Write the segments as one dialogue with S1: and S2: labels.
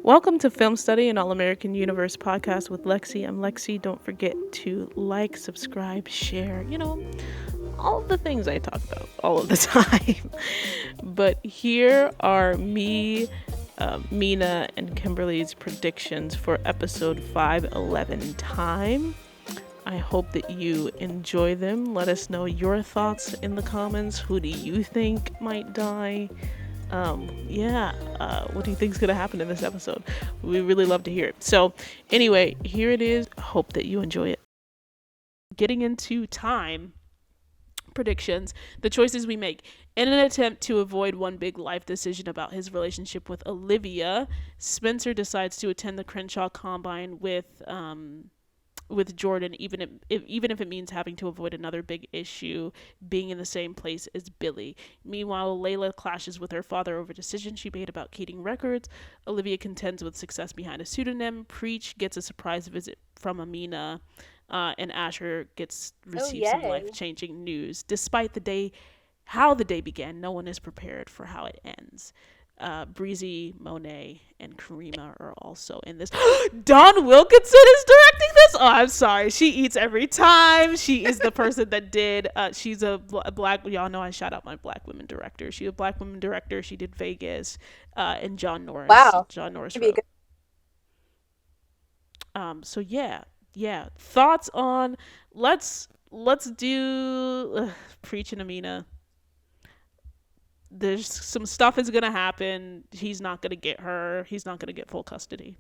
S1: Welcome to Film Study, an All-American Universe podcast with Lexi. I'm Lexi. Don't forget to like, subscribe, share, all of the things I talk about all of the time. But here are me, Mena, and Kimberly's predictions for episode 511 time. I hope that you enjoy them. Let us know your thoughts in the comments. Who do you think might die? What do you think is going to happen in this episode? We really love to hear it. So anyway, here it is. Hope that you enjoy it. Getting into time predictions, the choices we make. In an attempt to avoid one big life decision about his relationship with Olivia, Spencer decides to attend the Crenshaw Combine with Jordan, even if it means having to avoid another big issue, being in the same place as Billy. Meanwhile, Layla clashes with her father over a decision she made about Keating Records. Olivia contends with success behind a pseudonym. Preach gets a surprise visit from Amina, and Asher receives some life-changing news. Despite how the day began, no one is prepared for how it ends. Breezy, Monet, and Karima are also in this. Dawn Wilkinson is directing this? Oh, I'm sorry. She eats every time. She is the person that did. She's a black. Y'all know I shout out my black women director. She's a black women director. She did Vegas, and John Norris.
S2: Wow.
S1: John Norris wrote. So yeah. Thoughts on? Let's do Preach and Amina. There's some stuff is gonna happen. He's not gonna get her. He's not gonna get full custody.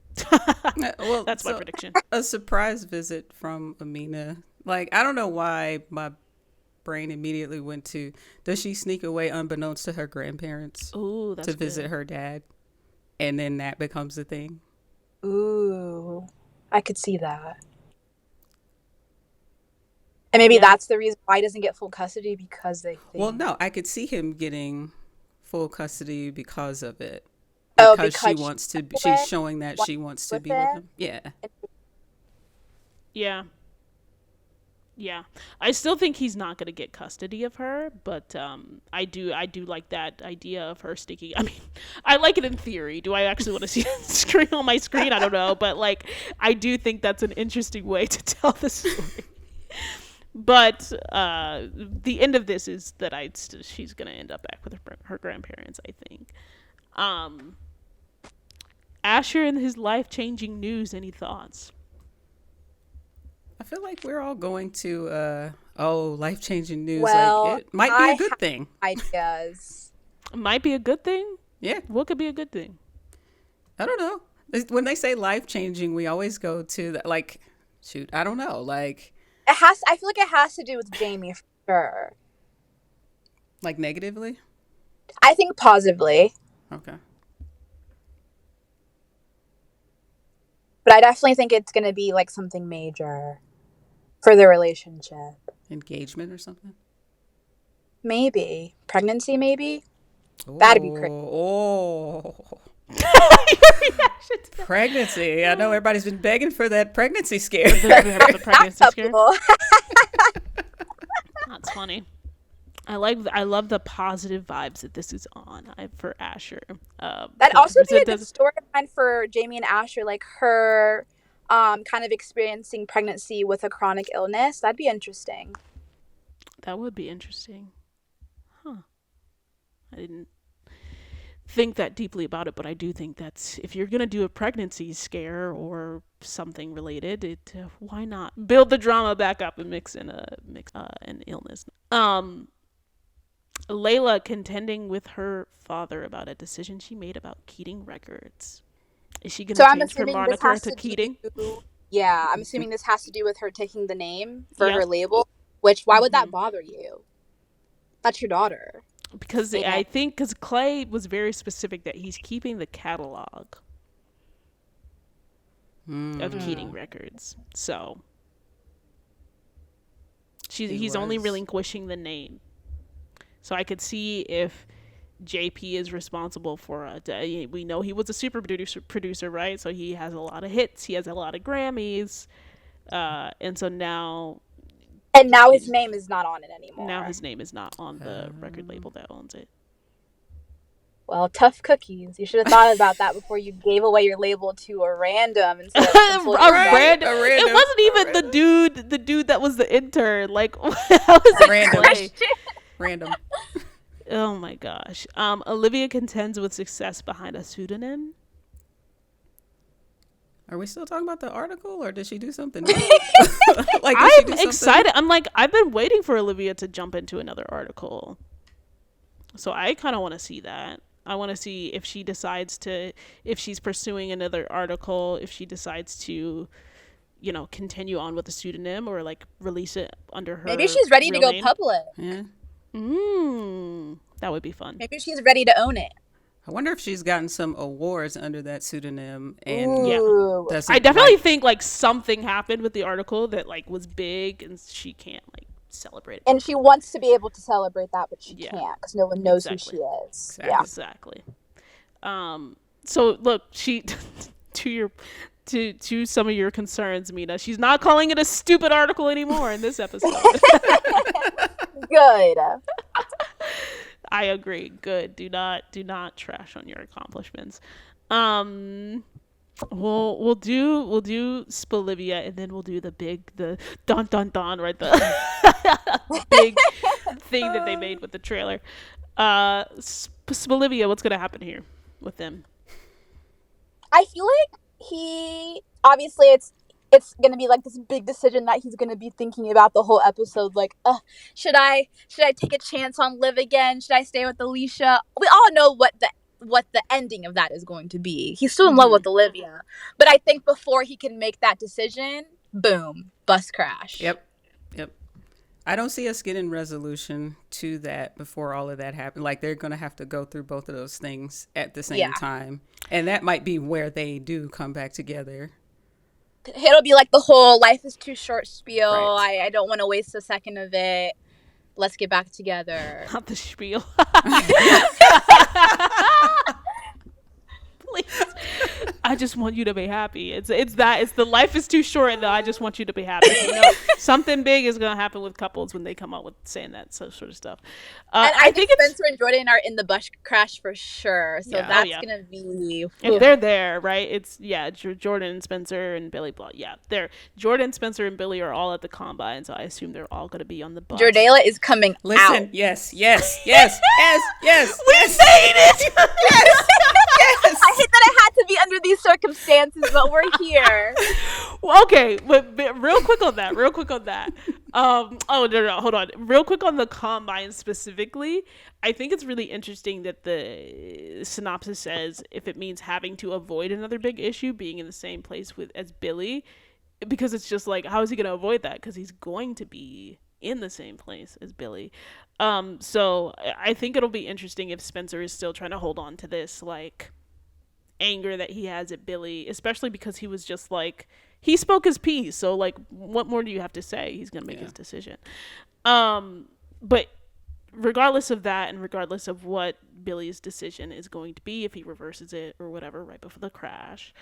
S1: Well, that's my prediction.
S3: A surprise visit from Amina. Like, I don't know why my brain immediately went to, does she sneak away unbeknownst to her grandparents
S1: to
S3: visit her dad? And then that becomes a thing.
S2: Ooh, I could see that. And maybe that's the reason why he doesn't get full custody, because they think...
S3: Well, no, I could see him getting full custody because of it.
S2: Because
S3: she wants to be, she's showing that she wants to be with him.
S1: Yeah. I still think he's not going to get custody of her, but I do like that idea of her sticking. I mean, I like it in theory. Do I actually want to see it on my screen? I don't know, but like, I do think that's an interesting way to tell the story. But the end of this is that she's going to end up back with her grandparents, I think. Asher and his life-changing news, any thoughts?
S3: I feel like we're all going to, life-changing news.
S2: Well,
S3: like, it might be a good thing.
S2: Ideas.
S1: Might be a good thing?
S3: Yeah.
S1: What could be a good thing?
S3: I don't know. When they say life-changing, we always go to that, like, shoot, I don't know, like...
S2: I feel like it has to do with Jamie, for sure.
S3: Like, negatively?
S2: I think positively.
S3: Okay.
S2: But I definitely think it's going to be, like, something major for the relationship.
S3: Engagement or something?
S2: Maybe. Pregnancy, maybe? That'd be crazy.
S3: Oh. Pregnancy. I know everybody's been begging for that pregnancy scare.
S1: The pregnancy scare. That's funny. I love the positive vibes that this is on for Asher.
S2: That'd also be a good storyline for Jamie and Asher, like her kind of experiencing pregnancy with a chronic illness. That'd be interesting.
S1: That would be interesting. Huh. I didn't think that deeply about it, but I do think that's, if you're gonna do a pregnancy scare or something related, why not build the drama back up and mix in an illness. Layla contending with her father about a decision she made about Keating Records. Is she gonna change her moniker to Keating?
S2: I'm assuming this has to do with her taking the name for her label. Which, why would that bother you? That's your daughter.
S1: Because I think Clay was very specific that he's keeping the catalog of Keating Records. So he's only relinquishing the name. So I could see if JP is responsible for we know he was a super producer, right? So he has a lot of hits. He has a lot of Grammys. And so now...
S2: And now his name is not on it anymore.
S1: Now his name is not on the record label that owns it.
S2: Well, tough cookies. You should have thought about that before you gave away your label to a random instead of
S1: random. It wasn't even the dude that was the intern. Like, how was it
S3: random?
S1: Oh my gosh. Olivia contends with success behind a pseudonym.
S3: Are we still talking about the article, or did she do something else?
S1: I'm excited. I'm like, I've been waiting for Olivia to jump into another article. So I kind of want to see that. I want to see if she decides to, if she's pursuing another article, if she decides to, you know, continue on with the pseudonym or like release it under her.
S2: Maybe she's ready to go
S1: name.
S2: public.
S3: Yeah.
S1: That would be fun.
S2: Maybe she's ready to own it.
S3: I wonder if she's gotten some awards under that pseudonym. And
S1: I definitely think like something happened with the article that like was big and she can't like celebrate it.
S2: And she wants to be able to celebrate that, but she can't because no one knows who she is.
S1: Exactly. So look, she to some of your concerns, Mena, she's not calling it a stupid article anymore in this episode.
S2: Good.
S1: I agree. Good. Do not trash on your accomplishments. We'll do Spelivia, and then we'll do the dun dun dun, right? The big thing that they made with the trailer. Spelivia, what's gonna happen here with them?
S2: I feel like he obviously it's gonna be like this big decision that he's gonna be thinking about the whole episode. Like, should I take a chance on Liv again? Should I stay with Alicia? We all know what the ending of that is going to be. He's still in love with Olivia, but I think before he can make that decision, boom, bus crash.
S3: Yep. I don't see us getting resolution to that before all of that happens. Like, they're going to have to go through both of those things at the same time. And that might be where they do come back together.
S2: It'll be like the whole life is too short spiel. Right. I don't want to waste a second of it. Let's get back together.
S1: Not the spiel. Please. I just want you to be happy. It's the life is too short and I just want you to be happy. You know, something big is going to happen with couples when they come out with saying that sort of stuff.
S2: And I think Spencer and Jordan are in the bus crash for sure. So that's going to be...
S1: If they're there, right? It's, Jordan, Spencer, and Billy. Yeah, Jordan, Spencer, and Billy are all at the combine, so I assume they're all going to be on the bus.
S2: Jordala is coming out.
S3: Listen, yes. We made
S1: it!
S3: Yes!
S2: I hate that it had to be under these circumstances, but we're here.
S1: Well, okay, but real quick on that. No, hold on. Real quick on the combine specifically, I think it's really interesting that the synopsis says if it means having to avoid another big issue, being in the same place as Billy, because it's just like, how is he going to avoid that? Because he's going to be in the same place as Billy. So I think it'll be interesting if Spencer is still trying to hold on to this like anger that he has at Billy, especially because he was just like, he spoke his piece, so like what more do you have to say? He's gonna make his decision. But regardless of that, and regardless of what Billy's decision is going to be, if he reverses it or whatever right before the crash,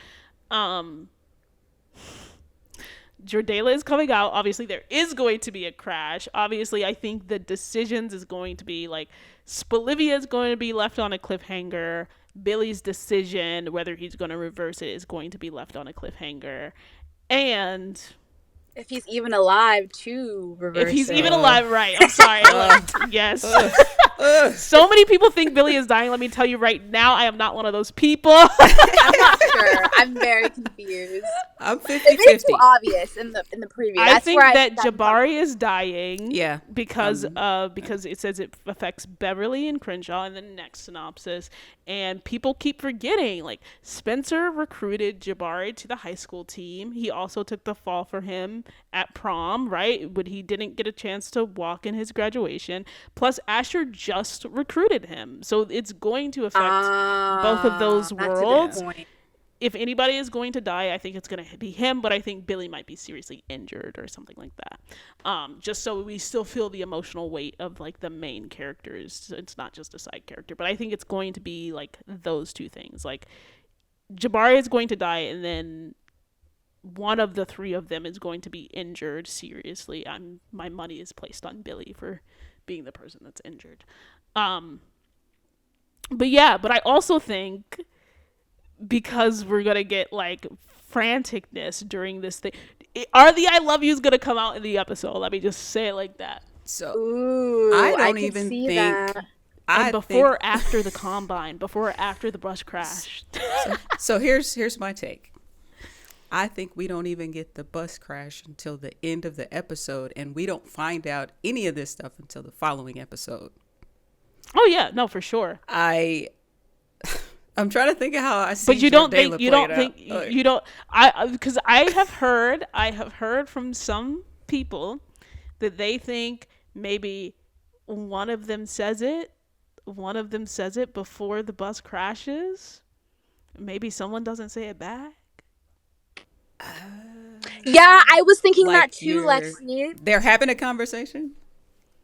S1: Jordala is coming out. Obviously there is going to be a crash. Obviously I think the decisions is going to be like Spelivia is going to be left on a cliffhanger. Billy's decision, whether he's going to reverse it, is going to be left on a cliffhanger. And
S2: if he's even alive to reverse it.
S1: If he's even alive, right. I'm sorry. Yes. So many people think Billy is dying. Let me tell you right now, I am not one of those people.
S2: I'm not sure. I'm very confused.
S3: I'm 50-50.
S2: It's too obvious in the preview.
S1: I think that Jabari is dying.
S3: Yeah.
S1: Because it says it affects Beverly and Crenshaw in the next synopsis. And people keep forgetting, like, Spencer recruited Jabari to the high school team. He also took the fall for him at prom, right? But he didn't get a chance to walk in his graduation. Plus, Asher just recruited him. So it's going to affect both of those worlds. If anybody is going to die, I think it's going to be him, but I think Billy might be seriously injured or something like that. Just so we still feel the emotional weight of like the main characters. It's not just a side character, but I think it's going to be like those two things. Like Jabari is going to die, and then one of the three of them is going to be injured seriously. My money is placed on Billy for being the person that's injured. But yeah, but I also think because we're gonna get like franticness during this thing, are the I love yous gonna come out in the episode? Let me just say it like that.
S3: So
S2: Ooh,
S3: I
S2: I
S3: don't
S2: could
S3: even
S2: see
S3: think.
S2: that.
S1: And
S3: I
S1: before
S3: think
S1: or after the combine, before or after the bus crash.
S3: so. Here's my take. I think we don't even get the bus crash until the end of the episode, and we don't find out any of this stuff until the following episode.
S1: Oh yeah, no, for sure.
S3: I'm trying to think of how I see.
S1: But you don't
S3: Jordala
S1: think you
S3: play
S1: don't
S3: it
S1: think
S3: out.
S1: you don't because I have heard from some people that they think maybe one of them says it before the bus crashes. Maybe someone doesn't say it back.
S2: Yeah, I was thinking that
S3: Like
S2: too, Lexi.
S3: they're having a conversation.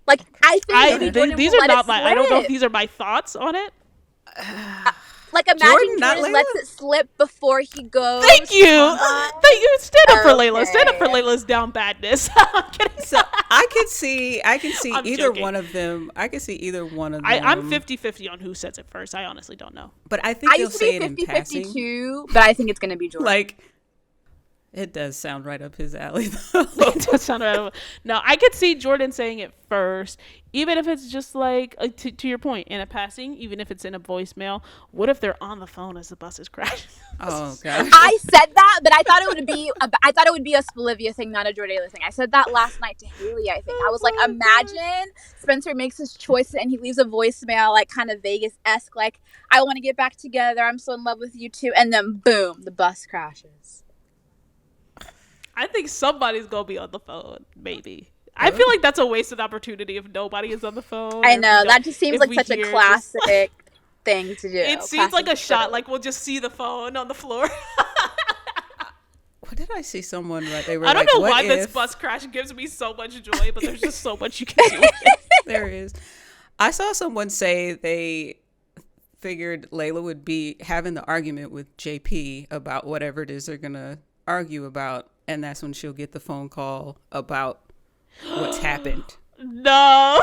S2: Like, I think maybe Jordan
S1: These
S2: will
S1: are
S2: let it
S1: not my. I don't know if
S2: slip.
S1: these are my thoughts on it.
S2: Like, imagine
S3: Jordan, not
S2: Jordan
S3: Layla?
S2: lets it slip before he goes.
S1: Thank you.
S2: Combine.
S1: Thank you. Stand up for Layla. Stand up for
S2: Okay.
S1: Layla's down badness. I'm kidding.
S3: So I can see
S1: I'm
S3: either
S1: joking.
S3: one of them. I can see either one of them.
S1: I'm 50-50 on who says it first. I honestly don't know.
S3: But I think
S2: I
S3: they'll
S2: used to
S3: say
S2: be
S3: it in
S2: 50-50
S3: passing.
S2: too, but I think it's going to be Jordan.
S3: Like, it does sound right up his alley, though.
S1: It does sound right. No, I could see Jordan saying it first, even if it's just like to your point in a passing, even if it's in a voicemail. What if they're on the phone as the bus is crashing?
S3: Oh gosh.
S2: I said that, but I thought it would be a Spelivia thing, not a Jordala thing. I said that last night to Haley. I think I was like, imagine Spencer makes his choices and he leaves a voicemail, like kind of Vegas-esque, like, I want to get back together. I'm so in love with you too, and then boom, the bus crashes.
S1: I think somebody's gonna be on the phone. Maybe. I feel like that's a wasted opportunity if nobody is on the phone.
S2: I know that just seems like such a classic thing to do.
S1: It seems like a shot. Like we'll just see the phone on the floor.
S3: What did I see someone write? They were
S1: I don't
S3: like,
S1: know
S3: what
S1: why
S3: if...
S1: this bus crash gives me so much joy, but there's just so much you can do with it.
S3: There is. I saw someone say they figured Layla would be having the argument with JP about whatever it is they're gonna argue about, and that's when she'll get the phone call about what's happened.
S1: No.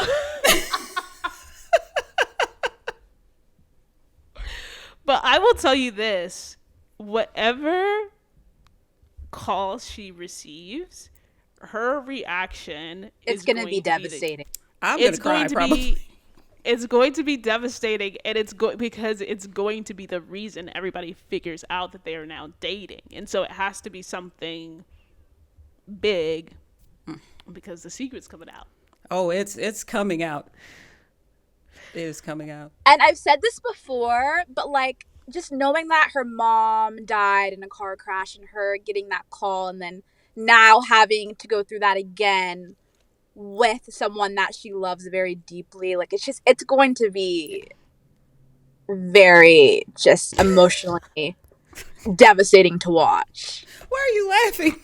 S1: But I will tell you this. Whatever call she receives, her reaction
S2: it's
S1: is
S2: going to be devastating.
S3: I'm gonna cry probably.
S1: It's going to be devastating, and because it's going to be the reason everybody figures out that they are now dating, and so it has to be something big because the secret's coming out.
S3: Oh, it's coming out. It is coming out.
S2: And I've said this before, but like just knowing that her mom died in a car crash and her getting that call and then now having to go through that again with someone that she loves very deeply, like it's going to be very just emotionally devastating to watch.
S3: Why are you laughing?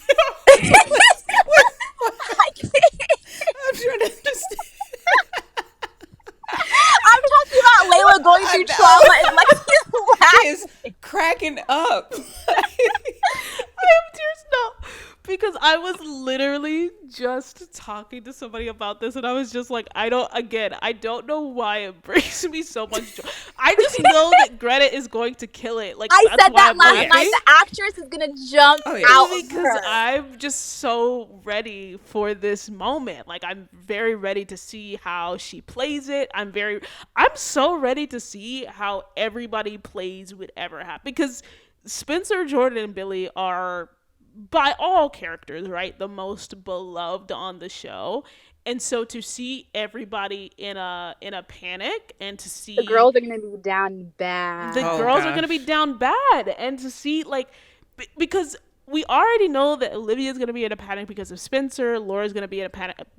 S2: I can't.
S3: I'm trying to understand.
S2: I'm talking about Layla going through trauma and Lexi's laughing.
S3: She is cracking up.
S1: I have tears now because I was literally just talking to somebody about this, and I was just like, I don't know why it brings me so much joy. I just know that Greta is going to kill it. Like
S2: I
S1: that's
S2: said
S1: why
S2: that
S1: I'm
S2: last
S1: laughing.
S2: night. The actress is gonna jump out of
S1: Because
S2: her.
S1: I'm just so ready for this moment. Like I'm very ready to see how she plays it. I'm so ready to see how everybody plays whatever happens. Because Spencer, Jordan, and Billy are by all characters, right, the most beloved on the show. And so to see everybody in a panic and to see
S2: The girls are gonna be down bad.
S1: the girls are going to be down bad, and to see like because we already know that Olivia's going to be in a panic because of Spencer, Laura's going to be in a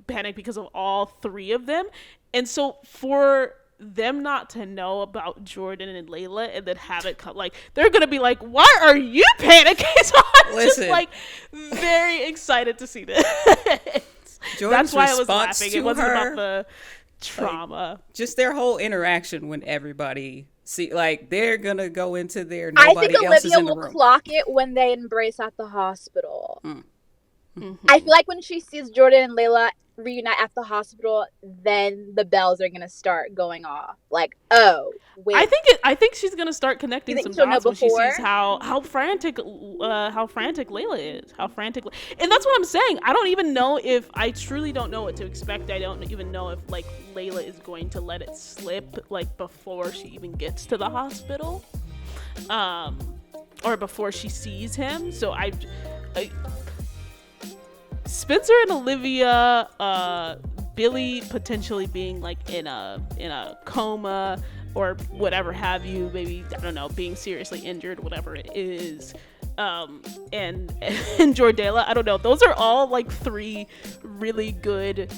S1: panic because of all three of them. And so for them not to know about Jordan and Layla and then have it come, like they're going to be like, why are you panicking? So I'm just like very excited to see this.
S3: Jordan's
S1: That's why I was
S3: response
S1: laughing.
S3: to
S1: It wasn't
S3: her,
S1: about the trauma.
S3: Like, just their whole interaction when everybody see, like they're gonna go into their nobody
S2: I think
S3: else is
S2: Olivia
S3: in the
S2: will
S3: room.
S2: clock it when they embrace at the hospital. I feel like when she sees Jordan and Layla reunite at the hospital, then the bells are gonna start going off. Like, oh wait,
S1: I think she's gonna start connecting
S2: you
S1: some
S2: think she'll know
S1: dots when she
S2: before?
S1: sees how frantic Layla is, and that's what I'm saying. I don't even know if I truly don't know what to expect. I don't even know if like Layla is going to let it slip like before she even gets to the hospital, or before she sees him. So I Spencer and Olivia, Billy potentially being like in a coma or whatever have you, maybe, I don't know, being seriously injured, whatever it is, and Jordela, I don't know. Those are all like 3 really good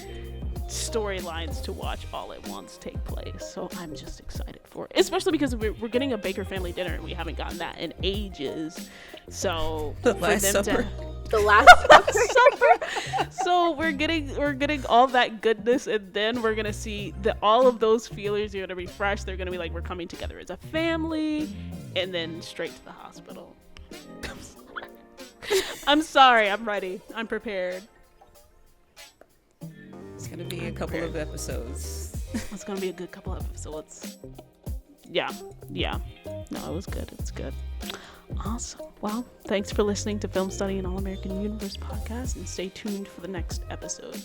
S1: storylines to watch all at once take place. So I'm just excited for it, especially because we're getting a Baker family dinner and we haven't gotten that in ages. So
S3: the Last Supper.
S2: The Last
S1: Supper. So we're getting all that goodness, and then we're gonna see that all of those feelers are gonna be fresh. They're gonna be like, we're coming together as a family, and then straight to the hospital. I'm sorry. I'm ready. I'm prepared.
S3: It's gonna be a couple of episodes.
S1: It's gonna be a good couple of episodes. Yeah. No, it was good. It's good. Awesome. Well, thanks for listening to Film Study and All American Universe podcast, and stay tuned for the next episode.